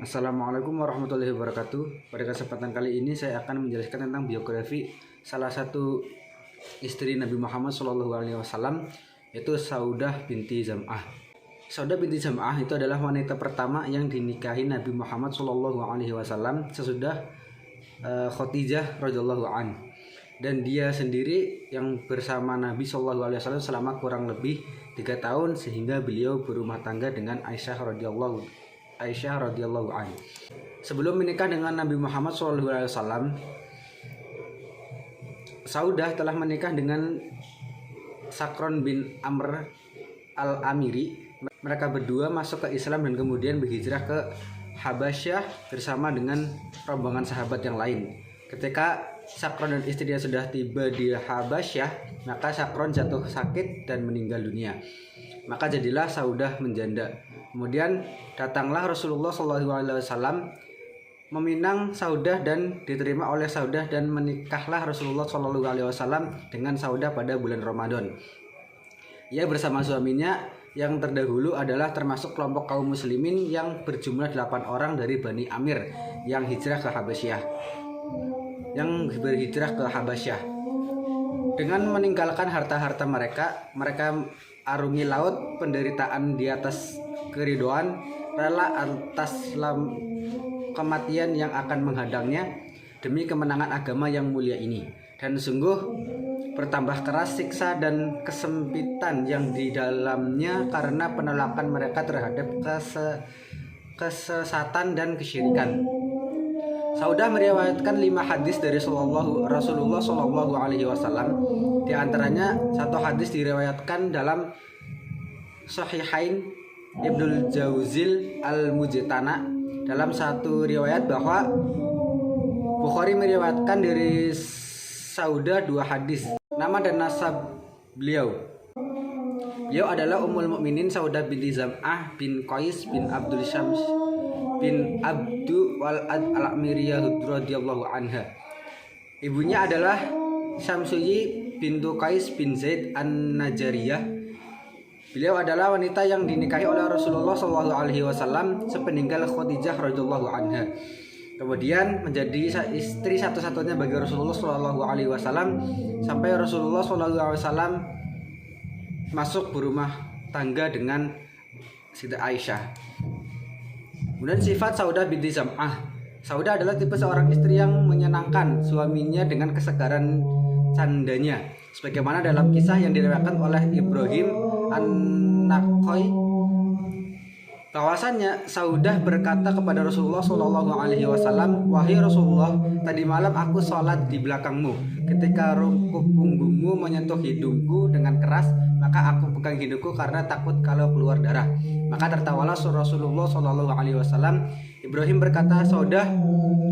Assalamualaikum warahmatullahi wabarakatuh. Pada kesempatan kali ini saya akan menjelaskan tentang biografi salah satu istri Nabi Muhammad SAW, yaitu Saudah binti Zam'ah. Saudah binti Zam'ah itu adalah wanita pertama yang dinikahi Nabi Muhammad SAW sesudah Khadijah radhiyallahu an. Dan dia sendiri yang bersama Nabi SAW selama kurang lebih 3 tahun sehingga beliau berumah tangga dengan Aisyah radhiyallahu an. Sebelum menikah dengan Nabi Muhammad SAW, Saudah telah menikah dengan Sakron bin Amr al-Amiri. Mereka berdua masuk ke Islam dan kemudian berhijrah ke Habasyah bersama dengan rombongan sahabat yang lain. Ketika Sakron dan istrinya sudah tiba di Habasyah, maka Sakron jatuh sakit dan meninggal dunia. Maka jadilah Saudah menjanda. Kemudian datanglah Rasulullah SAW meminang Saudah dan diterima oleh Saudah, dan menikahlah Rasulullah SAW dengan Saudah pada bulan Ramadan. Ia bersama suaminya yang terdahulu adalah termasuk kelompok kaum muslimin yang berjumlah 8 orang dari Bani Amir yang berhijrah ke Habasyah. Dengan meninggalkan harta-harta mereka arungi laut penderitaan di atas keridoan, rela atas kematian yang akan menghadangnya demi kemenangan agama yang mulia ini. Dan sungguh bertambah keras siksa dan kesempitan yang di dalamnya karena penolakan mereka terhadap kesesatan dan kesyirikan. Saudah meriwayatkan 5 hadis dari Rasulullah SAW. Di antaranya satu hadis diriwayatkan dalam Sahihain Ibnul Jauzil Al-Mujtana. Dalam satu riwayat bahwa Bukhari meriwayatkan dari Saudah 2 hadis. Nama dan nasab beliau adalah Ummul Mukminin Saudah binti Zam'ah bin Qais bin Abdul Syams bin Abdu Walad al-Amiriyah radhiyallahu anha. Ibunya adalah Syamsuyi bintu Qais bin Zaid an-Najariyah. Beliau adalah wanita yang dinikahi oleh Rasulullah SAW sepeninggal Khadijah radhiyallahu anha. Kemudian menjadi istri satu-satunya bagi Rasulullah SAW sampai Rasulullah SAW masuk berumah tangga dengan Siti Aisyah. Kemudian sifat Saudah binti Zam'ah. Saudah adalah tipe seorang istri yang menyenangkan suaminya dengan kesegaran candanya, sebagaimana dalam kisah yang diriwayatkan oleh Ibrahim An-Nakhai bahwasannya Saudah berkata kepada Rasulullah SAW, "Wahai Rasulullah, tadi malam aku sholat di belakangmu. Ketika rungkup punggungmu menyentuh hidungku dengan keras, maka aku pegang hidungku karena takut kalau keluar darah." Maka tertawalah Rasulullah SAW. Ibrahim berkata, Saudah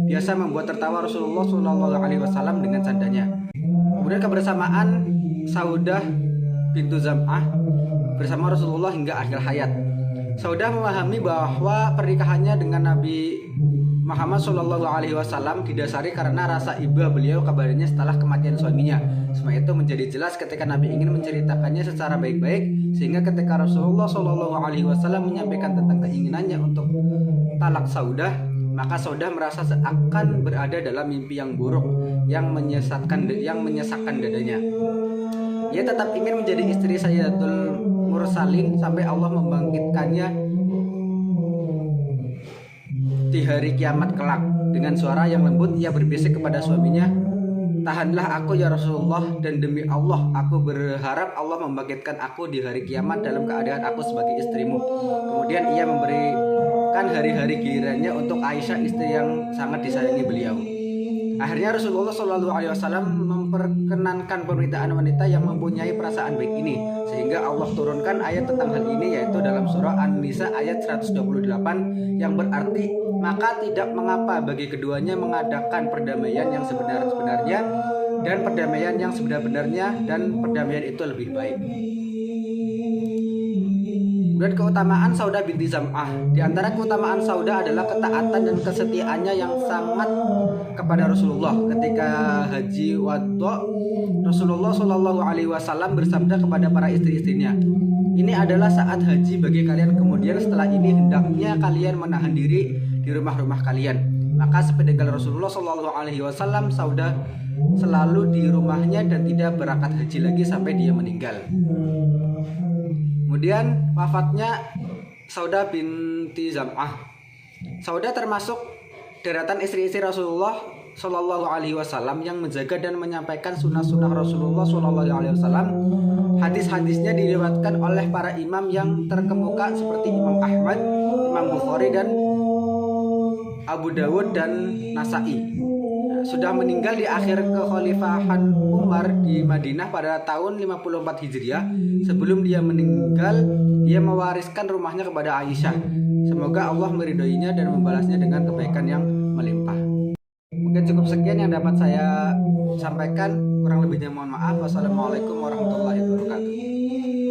biasa membuat tertawa Rasulullah SAW dengan candanya. Kemudian kebersamaan Saudah bintu Zam'ah bersama Rasulullah hingga akhir hayat. Saudah memahami bahwa pernikahannya dengan Nabi Muhammad SAW didasari karena rasa iba beliau kabarnya setelah kematian suaminya. Semua itu menjadi jelas ketika Nabi ingin menceritakannya secara baik-baik, sehingga ketika Rasulullah SAW menyampaikan tentang keinginannya untuk talak Saudah, maka Saudah merasa seakan berada dalam mimpi yang buruk yang menyesatkan dadanya. Ia tetap ingin menjadi istri Sayyidatul Mursalin sampai Allah membangkitkannya di hari kiamat kelak. Dengan suara yang lembut ia berbisik kepada suaminya, "Tahanlah aku ya Rasulullah, dan demi Allah aku berharap Allah membangkitkan aku di hari kiamat dalam keadaan aku sebagai istrimu." Kemudian ia memberikan hari-hari gilirannya untuk Aisyah, istri yang sangat disayangi beliau. Akhirnya Rasulullah SAW memperkenankan permintaan wanita yang mempunyai perasaan baik ini, sehingga Allah turunkan ayat tentang hal ini, yaitu dalam surah An-Nisa ayat 128 yang berarti, "Maka tidak mengapa bagi keduanya mengadakan perdamaian yang sebenar-benarnya dan perdamaian yang sebenar-benarnya, dan perdamaian itu lebih baik." Dan keutamaan Saudah binti Zam'ah. Di antara keutamaan Saudah adalah ketaatan dan kesetiaannya yang sangat kepada Rasulullah. Ketika haji wadha, Rasulullah SAW bersabda kepada para istri-istrinya, "Ini adalah saat haji bagi kalian, kemudian setelah ini hendaknya kalian menahan diri di rumah-rumah kalian. Maka sepeninggal Rasulullah Shallallahu Alaihi Wasallam, Saudah selalu di rumahnya dan tidak berangkat haji lagi sampai dia meninggal. Kemudian wafatnya Saudah binti Zam'ah. Saudah termasuk deretan istri-istri Rasulullah Shallallahu Alaihi Wasallam yang menjaga dan menyampaikan sunnah-sunnah Rasulullah Shallallahu Alaihi Wasallam. Hadis-hadisnya diriwayatkan oleh para imam yang terkemuka seperti Imam Ahmad, Imam Bukhari, dan Abu Dawud dan Nasai. Sudah meninggal di akhir kekhalifahan Umar di Madinah pada tahun 54 Hijriah. Sebelum dia meninggal, dia mewariskan rumahnya kepada Aisyah. Semoga Allah meridhoinya dan membalasnya dengan kebaikan yang melimpah. Mungkin cukup sekian yang dapat saya sampaikan. Kurang lebihnya mohon maaf. Wassalamualaikum warahmatullahi wabarakatuh.